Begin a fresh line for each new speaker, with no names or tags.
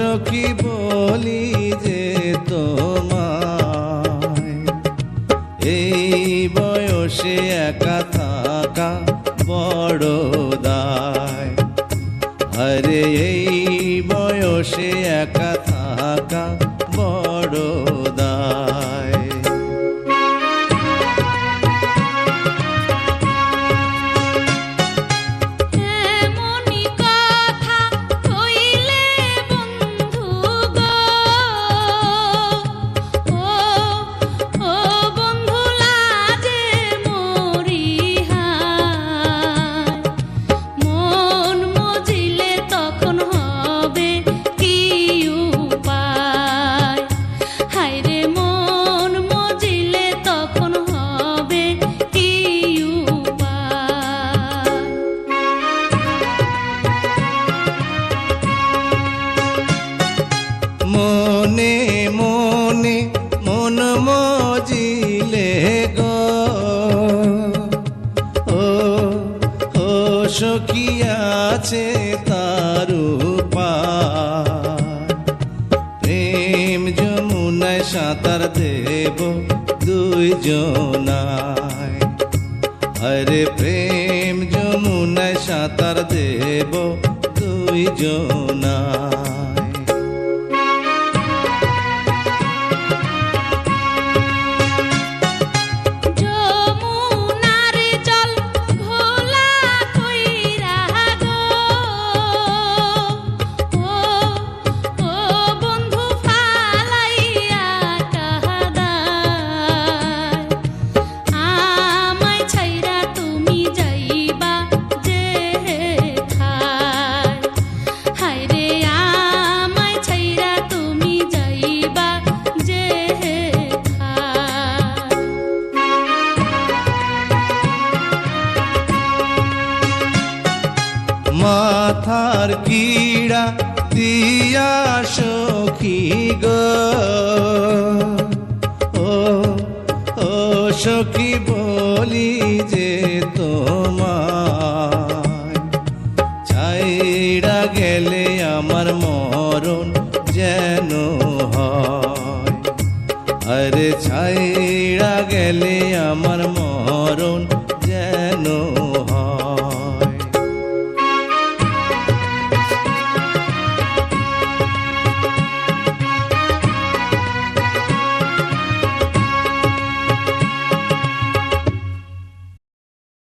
সখী বলি যে তোমায়, এই বয়সে একা থাকা বড় দায়। আরে এই বয়সে একা থাকা বড় দায়। মনে মনে মন মজিলে গো, ও ও সখী আছে তার উপায়। প্রেম যমুনায় সাঁতার দেব দুইজনায়, আরে প্রেম যমুনায় সাঁতার দেব দুইজনায়। মাথার কিড়া দিয়া সখী গো, ও ও সখী বলি যে তোমায়, ছাইড়া গেলে আমার মরণ যেন হয়। আরে ছাই